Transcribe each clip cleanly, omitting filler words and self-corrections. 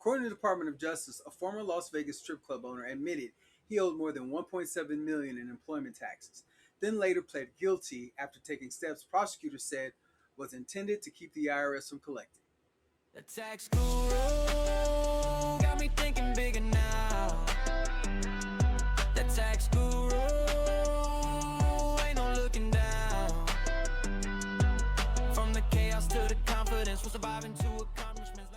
According to the Department of Justice, a former Las Vegas strip club owner admitted he owed more than $1.7 million in employment taxes, then later pled guilty after taking steps prosecutors said was intended to keep the IRS from collecting. The tax guru got me thinking bigger now. The tax guru ain't no looking down. From the chaos to the confidence, we're surviving to accomplishments.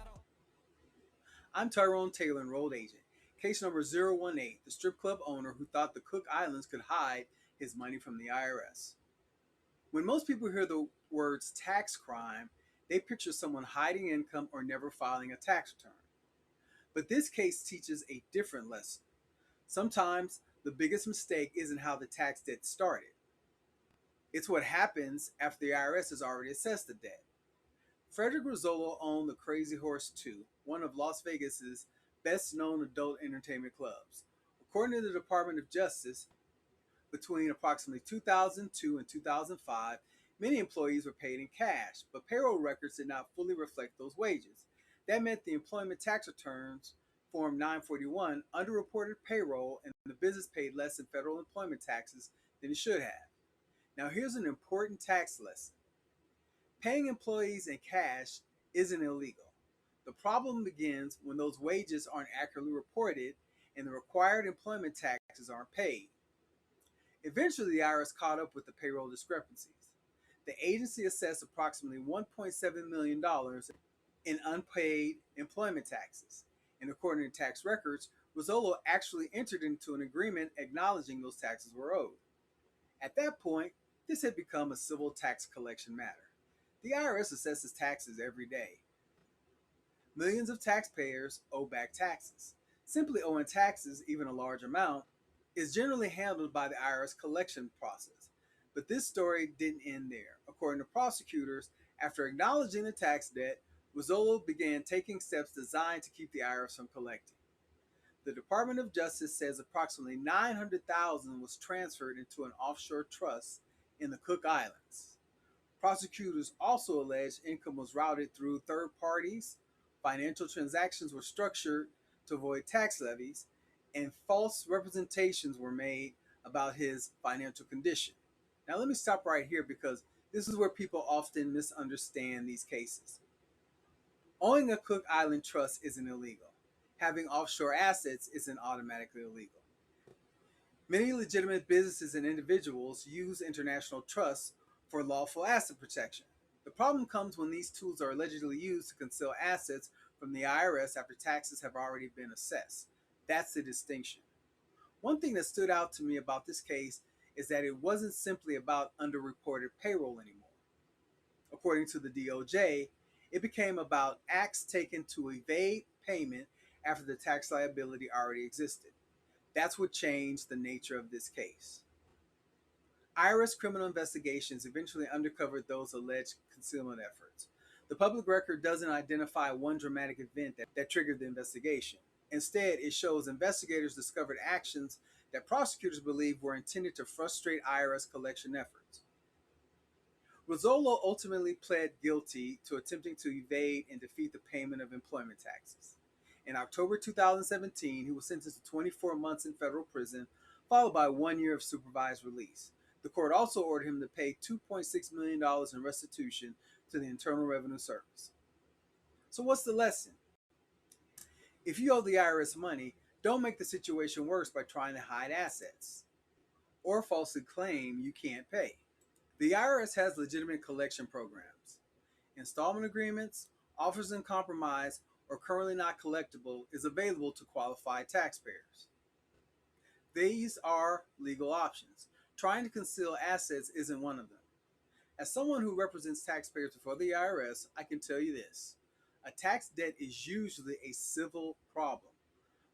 I'm Tyrone Taylor, enrolled agent. Case number 018, the strip club owner who thought the Cook Islands could hide his money from the IRS. When most people hear the words tax crime, they picture someone hiding income or never filing a tax return. But this case teaches a different lesson. Sometimes the biggest mistake isn't how the tax debt started. It's what happens after the IRS has already assessed the debt. Frederick Rizzolo owned the Crazy Horse 2, one of Las Vegas's best-known adult entertainment clubs. According to the Department of Justice, between approximately 2002 and 2005, many employees were paid in cash, but payroll records did not fully reflect those wages. That meant the employment tax returns, Form 941, underreported payroll, and the business paid less in federal employment taxes than it should have. Now here's an important tax lesson. Paying employees in cash isn't illegal. The problem begins when those wages aren't accurately reported and the required employment taxes aren't paid. Eventually, the IRS caught up with the payroll discrepancies. The agency assessed approximately $1.7 million in unpaid employment taxes. And according to tax records, Rizzolo actually entered into an agreement acknowledging those taxes were owed. At that point, this had become a civil tax collection matter. The IRS assesses taxes every day. Millions of taxpayers owe back taxes. Simply owing taxes, even a large amount, is generally handled by the IRS collection process. But this story didn't end there. According to prosecutors, after acknowledging the tax debt, Rizzolo began taking steps designed to keep the IRS from collecting. The Department of Justice says approximately $900,000 was transferred into an offshore trust in the Cook Islands. Prosecutors also allege income was routed through third parties, financial transactions were structured to avoid tax levies, and false representations were made about his financial condition. Now let me stop right here because this is where people often misunderstand these cases. Owning a Cook Island trust isn't illegal. Having offshore assets isn't automatically illegal. Many legitimate businesses and individuals use international trusts for lawful asset protection. The problem comes when these tools are allegedly used to conceal assets from the IRS after taxes have already been assessed. That's the distinction. One thing that stood out to me about this case is that it wasn't simply about underreported payroll anymore. According to the DOJ, it became about acts taken to evade payment after the tax liability already existed. That's what changed the nature of this case. IRS criminal investigations eventually uncovered those alleged concealment efforts. The public record doesn't identify one dramatic event that triggered the investigation. Instead, it shows investigators discovered actions that prosecutors believe were intended to frustrate IRS collection efforts. Rizzolo ultimately pled guilty to attempting to evade and defeat the payment of employment taxes. In October 2017, he was sentenced to 24 months in federal prison, followed by 1 year of supervised release. The court also ordered him to pay $2.6 million in restitution to the Internal Revenue Service. So what's the lesson? If you owe the IRS money, don't make the situation worse by trying to hide assets or falsely claim you can't pay. The IRS has legitimate collection programs. Installment agreements, offers in compromise, or currently not collectible is available to qualified taxpayers. These are legal options. Trying to conceal assets isn't one of them. As someone who represents taxpayers before the IRS, I can tell you this. A tax debt is usually a civil problem,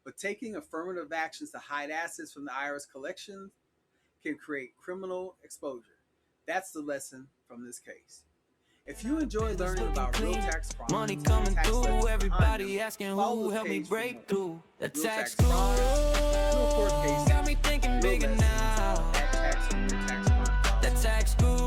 but taking affirmative actions to hide assets from the IRS collections can create criminal exposure. That's the lesson from this case. If you enjoy learning about real tax crimes, money coming tax through, lessons everybody behind them, asking follow who the helped me page for break more. through. The Real tax tax guru crimes, real court cases, got me thinking real bigger lessons now. at tax crime. The tax guru